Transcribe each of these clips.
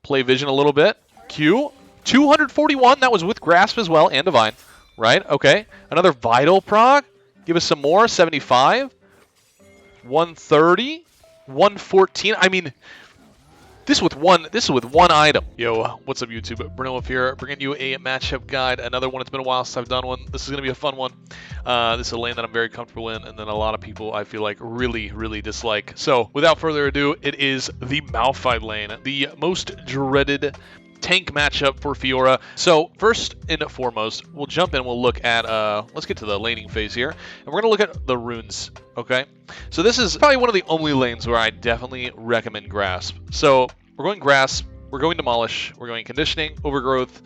play Vision a little bit. Q. 241. That was with Grasp as well and Divine. Right? Okay. Another Vital prog. Give us some more. 75. 130. 114. I mean, this is with one item. Yo, what's up YouTube? Bruno here, bringing you a matchup guide. Another one. It's been a while since I've done one. This is going to be a fun one. This is a lane that I'm very comfortable in, and then a lot of people I feel like really dislike. So, without further ado, it is the Malphite lane. The most dreaded tank matchup for Fiora. So, first and foremost, we'll jump in, we'll look at, let's get to the laning phase here, and we're going to look at the runes, okay? So this is probably one of the only lanes where I definitely recommend Grasp. So, we're going Grasp, we're going Demolish, we're going Conditioning, Overgrowth,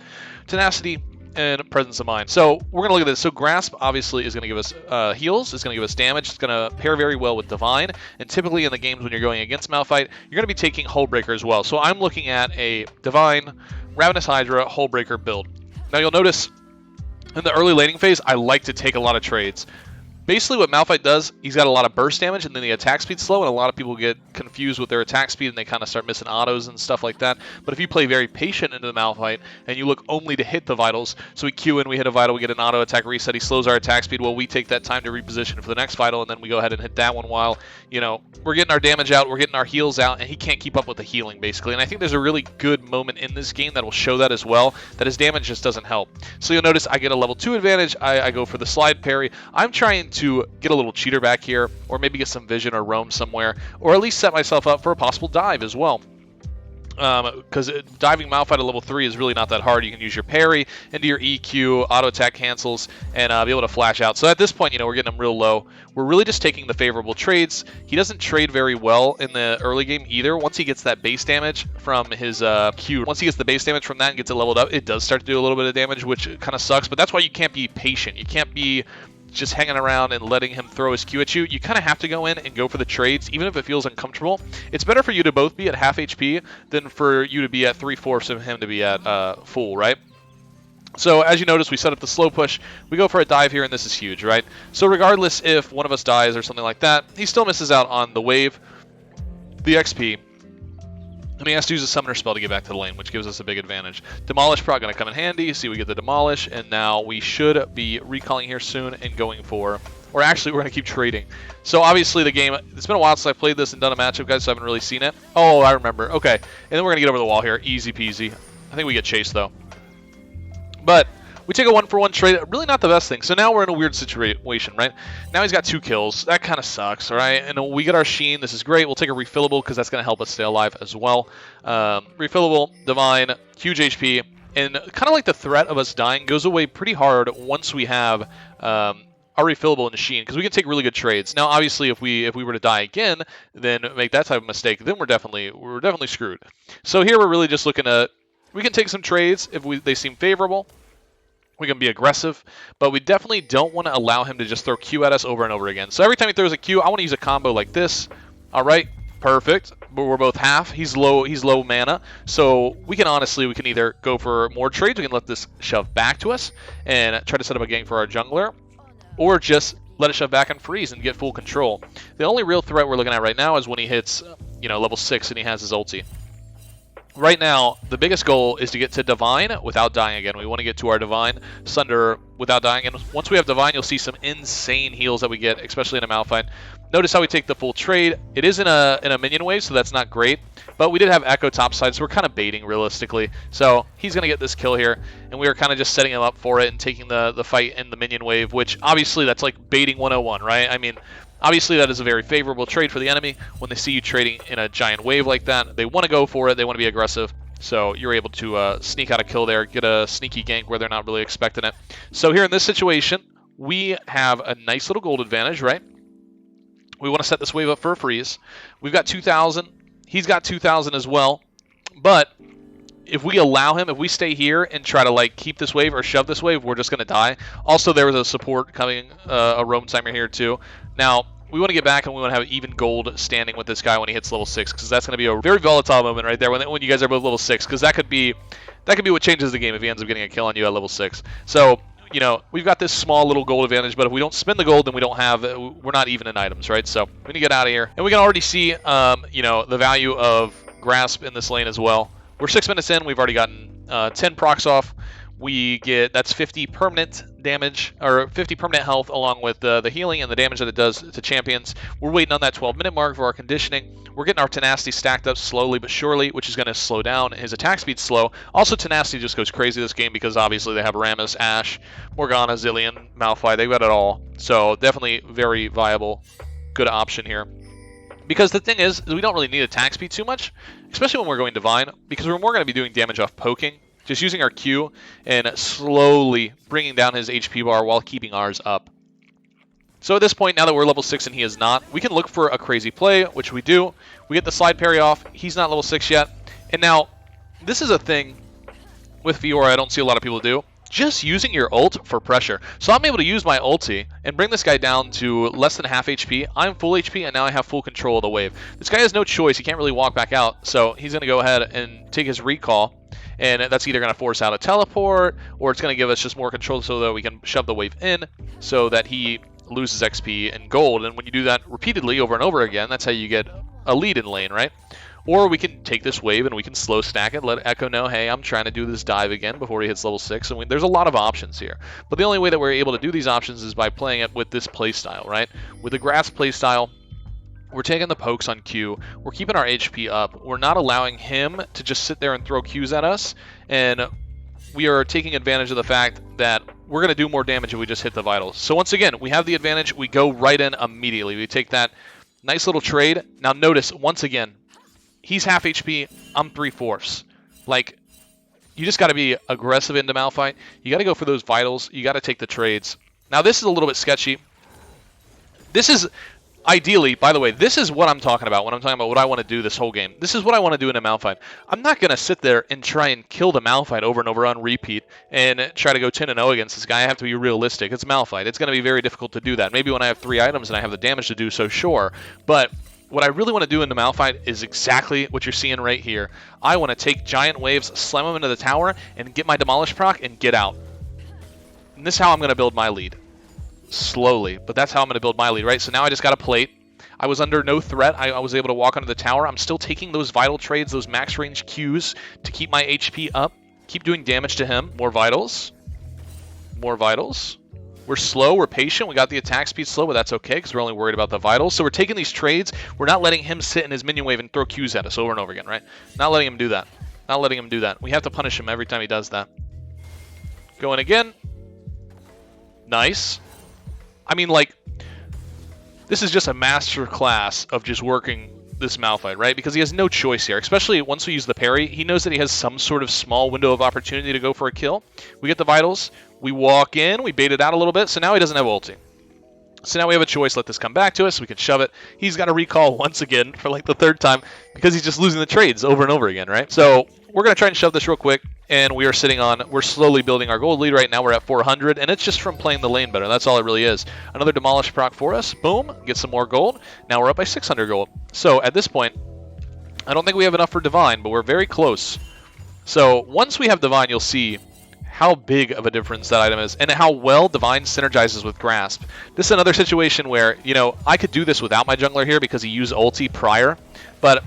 Tenacity, and Presence of Mind. So, we're going to look at this. So, Grasp obviously is going to give us heals, it's going to give us damage, it's going to pair very well with Divine, and typically in the games when you're going against Malphite, you're going to be taking Hullbreaker as well. So, I'm looking at a Divine, Ravenous Hydra, Hullbreaker build. Now, you'll notice in the early laning phase, I like to take a lot of trades. Basically, what Malphite does, he's got a lot of burst damage, and then the attack speed's slow, and a lot of people get confused with their attack speed, and they kind of start missing autos and stuff like that. But if you play very patient into the Malphite, and you look only to hit the vitals, so we Q in, we hit a vital, we get an auto attack reset, he slows our attack speed, well, we take that time to reposition for the next vital, and then we go ahead and hit that one while, you know, we're getting our damage out, we're getting our heals out, and he can't keep up with the healing, basically. And I think there's a really good moment in this game that will show that as well, that his damage just doesn't help. So you'll notice I get a level 2 advantage, I go for the slide parry. I'm trying to get a little cheater back here, or maybe get some vision or roam somewhere, or at least set myself up for a possible dive as well. Because diving Malphite at level 3 is really not that hard. You can use your parry into your EQ, auto attack cancels, and be able to flash out. So at this point, you know, we're getting him real low. We're really just taking the favorable trades. He doesn't trade very well in the early game either. Once he gets that base damage from his Q, once he gets the base damage from that and gets it leveled up, it does start to do a little bit of damage, which kind of sucks. But that's why you can't be patient. You can't be just hanging around and letting him throw his Q at you. You kind of have to go in and go for the trades, even if it feels uncomfortable. It's better for you to both be at half HP than for you to be at 3/4 of him to be at full, right? So as you notice, we set up the slow push. We go for a dive here, and this is huge, right? So regardless if one of us dies or something like that, he still misses out on the wave, the XP, and he has to use a summoner spell to get back to the lane, which gives us a big advantage. Demolish probably going to come in handy. See, we get the Demolish, and now we should be recalling here soon and going for, or actually, we're going to keep trading. So obviously the game, it's been a while since I played this and done a matchup, guys, so I haven't really seen it. Oh, I remember. Okay, and then we're going to get over the wall here. Easy peasy. I think we get chased, though. But we take a 1-for-1 trade. Really not the best thing. So now we're in a weird situation, right? Now he's got 2 kills. That kind of sucks, all right? And we get our Sheen. This is great. We'll take a refillable because that's going to help us stay alive as well. Refillable, Divine, huge HP. And kind of like the threat of us dying goes away pretty hard once we have our refillable in Sheen, because we can take really good trades. Now, obviously, if we were to die again, then make that type of mistake, then we're definitely screwed. So here we're really just looking at, we can take some trades if they seem favorable. We can be aggressive, but we definitely don't want to allow him to just throw Q at us over and over again. So every time he throws a Q, I want to use a combo like this. All right, perfect. But we're both half. He's low mana. So we can either go for more trades. We can let this shove back to us and try to set up a gank for our jungler, or just let it shove back and freeze and get full control. The only real threat we're looking at right now is when he hits, you know, level 6 and he has his ulti. Right now, the biggest goal is to get to Divine without dying again. We want to get to our Divine Sunderer without dying. And once we have Divine, you'll see some insane heals that we get, especially in a Malphite. Notice how we take the full trade. It is in a minion wave, so that's not great. But we did have Echo topside, so we're kind of baiting realistically. So he's going to get this kill here, and we are kind of just setting him up for it and taking the fight in the minion wave, which obviously that's like baiting 101, right? I mean, obviously, that is a very favorable trade for the enemy. When they see you trading in a giant wave like that, they want to go for it. They want to be aggressive. So you're able to sneak out a kill there, get a sneaky gank where they're not really expecting it. So here in this situation, we have a nice little gold advantage, right? We want to set this wave up for a freeze. We've got 2,000. He's got 2,000 as well. But if we allow him, if we stay here and try to like keep this wave or shove this wave, we're just going to die. Also, there was a support coming, a roam timer here too. Now, we want to get back and we want to have even gold standing with this guy when he hits level 6, because that's going to be a very volatile moment right there when you guys are both level 6, because that could be what changes the game if he ends up getting a kill on you at level 6. So, you know, we've got this small little gold advantage, but if we don't spend the gold, then we're not even in items, right? So we need to get out of here. And we can already see, you know, the value of Grasp in this lane as well. We're 6 minutes in. We've already gotten 10 procs off. We get, that's 50 permanent damage, or 50 permanent health, along with the healing and the damage that it does to champions. We're waiting on that 12-minute mark for our conditioning. We're getting our tenacity stacked up slowly but surely, which is going to slow down. His attack speed's slow. Also, tenacity just goes crazy this game because obviously they have Rammus, Ashe, Morgana, Zillion, Malphite. They've got it all. So definitely very viable, good option here. Because the thing is, we don't really need attack speed too much, especially when we're going Divine, because we're more going to be doing damage off poking, just using our Q and slowly bringing down his HP bar while keeping ours up. So at this point, now that we're level 6 and he is not, we can look for a crazy play, which we do. We get the slide parry off. He's not level 6 yet. And now, this is a thing with Fiora I don't see a lot of people do. Just using your ult for pressure. So I'm able to use my ulti and bring this guy down to less than half HP. I'm full HP, and now I have full control of the wave. This guy has no choice. He can't really walk back out, so he's going to go ahead and take his recall, and that's either going to force out a teleport, or it's going to give us just more control so that we can shove the wave in so that he loses XP and gold. And when you do that repeatedly over and over again, that's how you get a lead in lane, right? Or we can take this wave and we can slow stack it, let Echo know, hey, I'm trying to do this dive again before he hits level 6. And there's a lot of options here. But the only way that we're able to do these options is by playing it with this playstyle, right? With the grass playstyle, we're taking the pokes on Q. We're keeping our HP up. We're not allowing him to just sit there and throw Qs at us. And we are taking advantage of the fact that we're going to do more damage if we just hit the vitals. So once again, we have the advantage. We go right in immediately. We take that nice little trade. Now notice, once again, he's half HP, I'm 3/4. Like, you just got to be aggressive into Malphite. You got to go for those vitals. You got to take the trades. Now, this is a little bit sketchy. This is, ideally, by the way, this is what I'm talking about when I'm talking about what I want to do this whole game. This is what I want to do in a Malphite. I'm not going to sit there and try and kill the Malphite over and over on repeat and try to go 10-0 against this guy. I have to be realistic. It's Malphite. It's going to be very difficult to do that. Maybe when I have 3 items and I have the damage to do so, sure. But what I really want to do in the Malphite is exactly what you're seeing right here. I want to take giant waves, slam them into the tower, and get my Demolish proc and get out. And this is how I'm going to build my lead. Slowly, but that's how I'm going to build my lead, right? So now I just got a plate. I was under no threat. I was able to walk onto the tower. I'm still taking those vital trades, those max range Qs to keep my HP up. Keep doing damage to him. More vitals. More vitals. We're slow, we're patient, we got the attack speed slow, but that's okay because we're only worried about the vitals. So we're taking these trades, we're not letting him sit in his minion wave and throw Qs at us over and over again, right? Not letting him do that. Not letting him do that. We have to punish him every time he does that. Going again. Nice. I mean, like, this is just a master class of just working this Malphite, right? Because he has no choice here, especially once we use the parry. He knows that he has some sort of small window of opportunity to go for a kill. We get the vitals, we walk in, we bait it out a little bit, so now he doesn't have ulti. So now we have a choice, let this come back to us, we can shove it. He's got to recall once again for like the 3rd time because he's just losing the trades over and over again, right? So we're going to try and shove this real quick, and we are sitting on, we're slowly building our gold lead right now. We're at 400, and it's just from playing the lane better. That's all it really is. Another Demolish proc for us. Boom. Get some more gold. Now we're up by 600 gold. So at this point, I don't think we have enough for Divine, but we're very close. So once we have Divine, you'll see how big of a difference that item is and how well Divine synergizes with Grasp. This is another situation where, you know, I could do this without my jungler here because he used ulti prior, but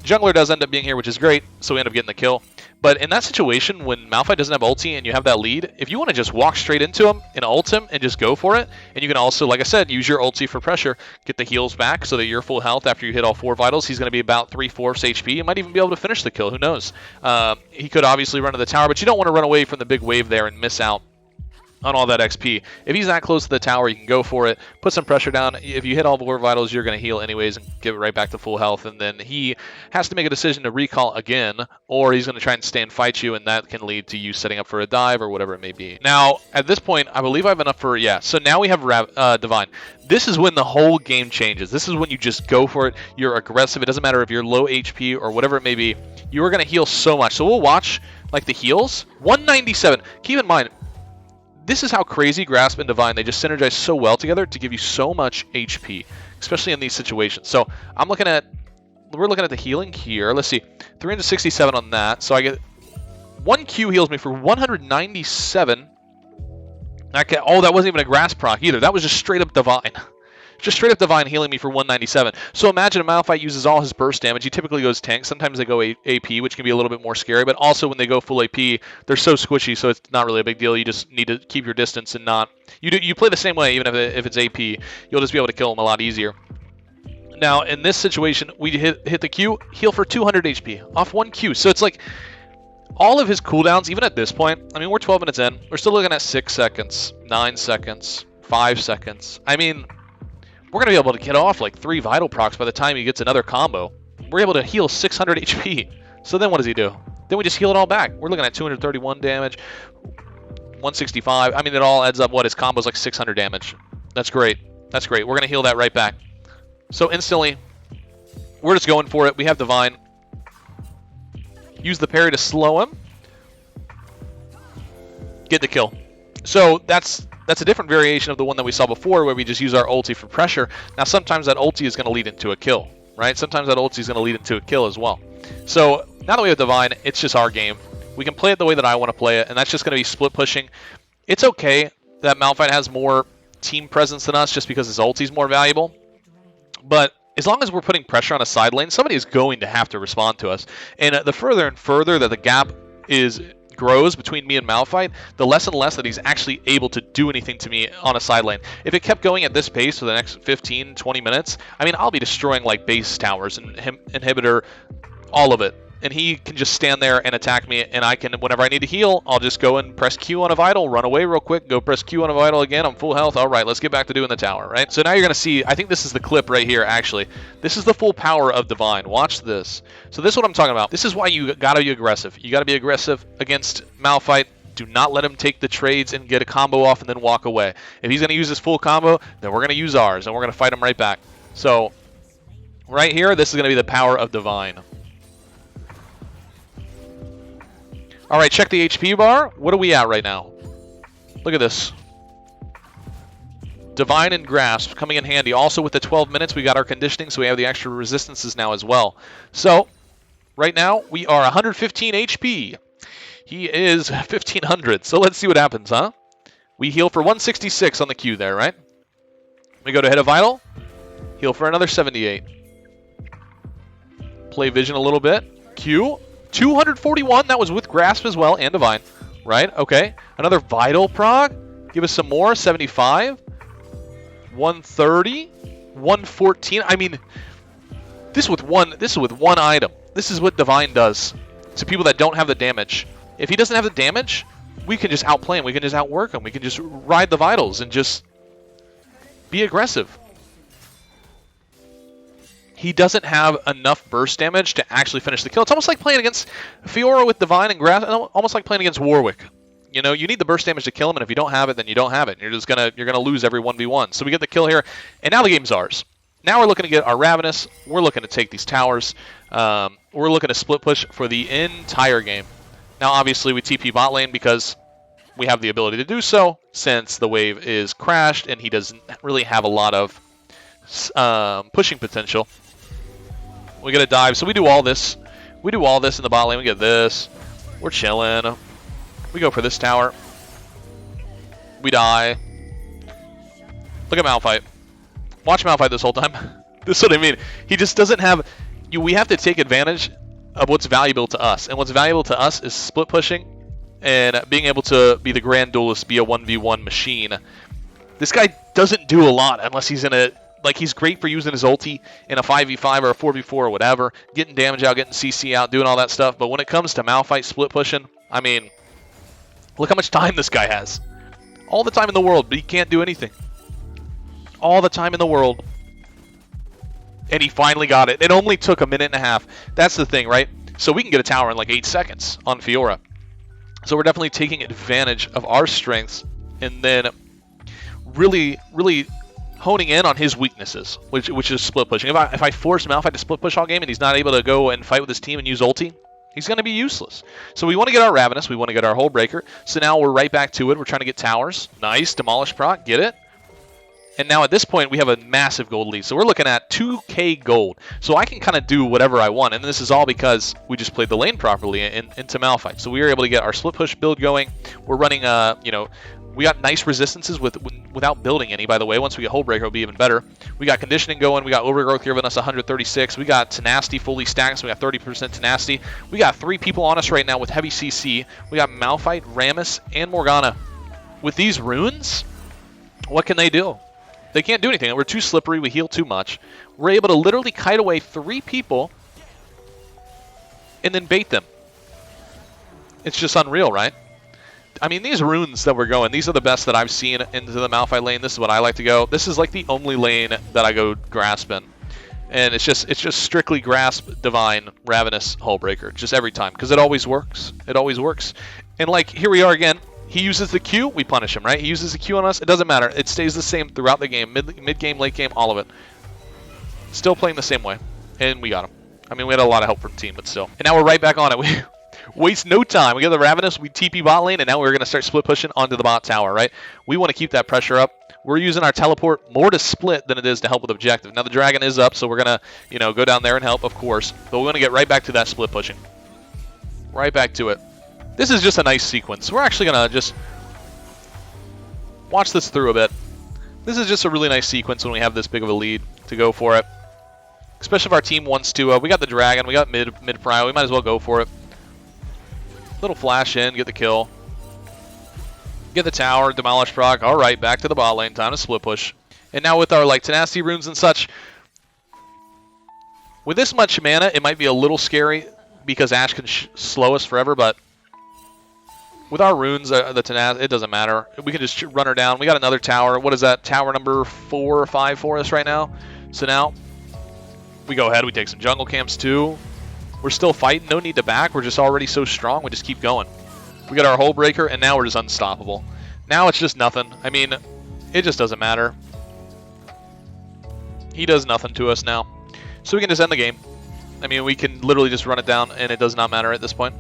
jungler does end up being here, which is great, so we end up getting the kill. But in that situation, when Malphite doesn't have ulti and you have that lead, if you want to just walk straight into him and ult him and just go for it, and you can also, like I said, use your ulti for pressure, get the heals back so that you're full health after you hit all 4 vitals. He's going to be about 3/4 HP. You might even be able to finish the kill. Who knows? He could obviously run to the tower, but you don't want to run away from the big wave there and miss out on all that XP. If he's that close to the tower, you can go for it, put some pressure down. If you hit all 4 vitals, you're going to heal anyways and give it right back to full health, and then he has to make a decision to recall again, or he's going to try and stay and fight you, and that can lead to you setting up for a dive or whatever it may be. Now, at this point, I believe I have enough for, yeah, so now we have Divine. This is when the whole game changes. This is when you just go for it. You're aggressive. It doesn't matter if you're low HP or whatever it may be. You are going to heal so much. So we'll watch, like, the heals. 197. Keep in mind, this is how crazy Grasp and Divine, they just synergize so well together to give you so much HP, especially in these situations. So we're looking at the healing here. Let's see, 367 on that. So I get 1 Q heals me for 197. Okay, oh, that wasn't even a Grasp proc either. That was just straight up Divine. Just straight up Divine healing me for 197. So imagine a Malphite uses all his burst damage. He typically goes tank. Sometimes they go AP, which can be a little bit more scary. But also when they go full AP, they're so squishy, so it's not really a big deal. You just need to keep your distance and not... You play the same way, even if it's AP. You'll just be able to kill them a lot easier. Now, in this situation, we hit the Q, heal for 200 HP off 1 Q. So it's like all of his cooldowns, even at this point, I mean, we're 12 minutes in. We're still looking at 6 seconds, 9 seconds, 5 seconds. I mean, we're going to be able to get off like 3 vital procs by the time he gets another combo. We're able to heal 600 HP. So then what does he do? Then we just heal it all back. We're looking at 231 damage, 165. I mean, it all adds up. What, his combo's like 600 damage. That's great. That's great. We're going to heal that right back. So instantly, we're just going for it. We have Divine. Use the parry to slow him. Get the kill. So that's a different variation of the one that we saw before where we just use our ulti for pressure. Now sometimes that ulti is going to lead into a kill, right? Sometimes that ulti is going to lead into a kill as well. So now that we have Divine, it's just our game. We can play it the way that I want to play it, and that's just going to be split pushing. It's okay that Malphite has more team presence than us just because his ulti is more valuable. But as long as we're putting pressure on a side lane, somebody is going to have to respond to us. And the further and further that the gap grows between me and Malphite, the less and less that he's actually able to do anything to me on a side lane. If it kept going at this pace for the next 15, 20 minutes, I mean, I'll be destroying like base towers and inhibitor, all of it. And he can just stand there and attack me, and I can, whenever I need to heal, I'll just go and press Q on a vital, run away real quick, go press Q on a vital again, I'm full health, all right, let's get back to doing the tower, right? So now you're going to see, I think this is the clip right here, actually. This is the full power of Divine. Watch this. So this is what I'm talking about. This is why you got to be aggressive. You got to be aggressive against Malphite. Do not let him take the trades and get a combo off and then walk away. If he's going to use his full combo, then we're going to use ours, and we're going to fight him right back. So right here, this is going to be the power of Divine. All right, check the HP bar. What are we at right now? Look at this. Divine and Grasp coming in handy. Also with the 12 minutes, we got our conditioning, so we have the extra resistances now as well. So right now, we are 115 HP. He is 1,500. So let's see what happens, huh? We heal for 166 on the Q there, right? We go to hit a vital. Heal for another 78. Play vision a little bit. Q. 241, that was with Grasp as well, and Divine, right? Okay, another Vital prog, give us some more, 75, 130, 114. I mean, this is with one item. This is what Divine does to people that don't have the damage. If he doesn't have the damage, we can just outplay him, we can just outwork him, we can just ride the Vitals and just be aggressive. He doesn't have enough burst damage to actually finish the kill. It's almost like playing against Fiora with Divine and Grasp, almost like playing against Warwick. You know, you need the burst damage to kill him, and if you don't have it, then you don't have it. You're gonna lose every 1v1. So we get the kill here, and now the game's ours. Now we're looking to get our Ravenous. We're looking to take these towers. We're looking to split push for the entire game. Now, obviously, we TP bot lane because we have the ability to do so, since the wave is crashed, and he doesn't really have a lot of pushing potential. We get a dive, so we do all this. We do all this in the bot lane. We get this. We're chilling. We go for this tower. We die. Look at Malphite. Watch Malphite this whole time. This is what I mean. He just doesn't have... we have to take advantage of what's valuable to us. And what's valuable to us is split pushing and being able to be the Grand Duelist, be a 1v1 machine. This guy doesn't do a lot unless he's in a... Like, he's great for using his ulti in a 5v5 or a 4v4 or whatever, getting damage out, getting CC out, doing all that stuff. But when it comes to Malphite split pushing, I mean, look how much time this guy has. All the time in the world, but he can't do anything. All the time in the world. And he finally got it. It only took a minute and a half. That's the thing, right? So we can get a tower in like 8 seconds on Fiora. So we're definitely taking advantage of our strengths and then really honing in on his weaknesses, which is split pushing. If I force Malphite to split push all game and he's not able to go and fight with his team and use ulti, he's going to be useless. So we want to get our Ravenous, we want to get our Hull Breaker. So now we're right back to it. We're trying to get towers. Nice, demolish proc, get it. And now at this point we have a massive gold lead. So we're looking at 2k gold. So I can kind of do whatever I want, and this is all because we just played the lane properly into Malphite. So we were able to get our split push build going. We're running We got nice resistances without building any, by the way. Once we get Hullbreaker, it'll be even better. We got Conditioning going. We got Overgrowth giving us 136. We got Tenacity fully stacked, so we got 30% Tenacity. We got 3 people on us right now with heavy CC. We got Malphite, Rammus, and Morgana. With these runes, what can they do? They can't do anything. We're too slippery. We heal too much. We're able to literally kite away 3 people and then bait them. It's just unreal, right? I mean, these runes that we're going, these are the best that I've seen into the Malphite lane. This is what I like to go. This is like the only lane that I go Grasp in. And it's just strictly Grasp, Divine, Ravenous, Hullbreaker. Just every time. Because it always works. It always works. And like, here we are again. He uses the Q, we punish him, right? He uses the Q on us, it doesn't matter. It stays the same throughout the game. Mid-game, late game, all of it. Still playing the same way. And we got him. I mean, we had a lot of help from team, but still. And now we're right back on it. We waste no time. We get the Ravenous, we TP bot lane, and now we're going to start split pushing onto the bot tower, right? We want to keep that pressure up. We're using our teleport more to split than it is to help with objective. Now the dragon is up, so we're going to, you know, go down there and help, of course. But we want to get right back to that split pushing. Right back to it. This is just a nice sequence. We're actually going to just watch this through a bit. This is just a really nice sequence when we have this big of a lead to go for it. Especially if our team wants to. We got the dragon, we got mid prio. We might as well go for it. Little flash in, get the kill. Get the tower, demolish proc. All right, back to the bot lane. Time to split push. And now with our like tenacity runes and such, with this much mana, it might be a little scary because Ashe can slow us forever. But with our runes, the tenacity, it doesn't matter. We can just run her down. We got another tower. What is that? Tower number 4 or 5 for us right now. So now we go ahead. We take some jungle camps too. We're still fighting. No need to back. We're just already so strong. We just keep going. We got our Hullbreaker, and now we're just unstoppable. Now it's just nothing. I mean, it just doesn't matter. He does nothing to us now. So we can just end the game. I mean, we can literally just run it down, and it does not matter at this point.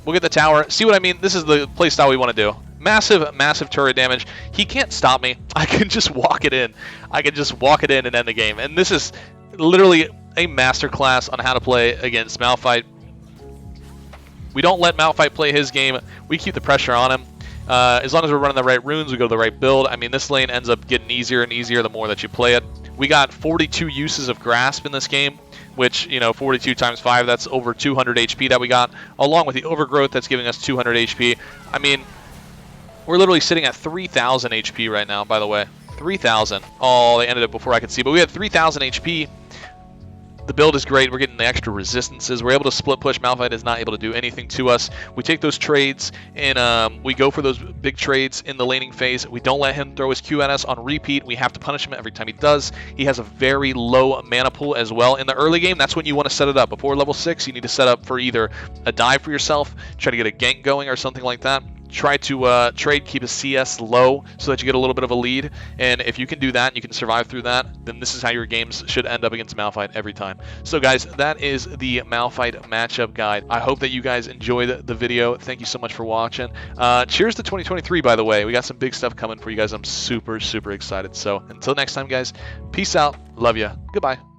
We'll get the tower. See what I mean? This is the playstyle we want to do. Massive, massive turret damage. He can't stop me. I can just walk it in. I can just walk it in and end the game. And this is literally a masterclass on how to play against Malphite. We don't let Malphite play his game. We keep the pressure on him. As long as we're running the right runes, we go to the right build. I mean, this lane ends up getting easier and easier the more that you play it. We got 42 uses of Grasp in this game, which, you know, 42 times 5, that's over 200 HP that we got, along with the Overgrowth that's giving us 200 HP. I mean, we're literally sitting at 3,000 HP right now, by the way. 3,000. Oh, they ended it before I could see, but we had 3,000 HP. The build is great. We're getting the extra resistances. We're able to split push. Malphite is not able to do anything to us. We take those trades, and we go for those big trades in the laning phase. We don't let him throw his Q at us on repeat. We have to punish him every time he does. He has a very low mana pool as well. In the early game, that's when you want to set it up. Before level 6, you need to set up for either a dive for yourself, try to get a gank going or something like that. Try to trade, keep a CS low so that you get a little bit of a lead. And if you can do that and you can survive through that, then this is how your games should end up against Malphite every time. So guys, that is the Malphite matchup guide. I hope that you guys enjoyed the video. Thank you so much for watching. Cheers to 2023, by the way. We got some big stuff coming for you guys. I'm super, super excited. So until next time, guys, peace out. Love ya. Goodbye.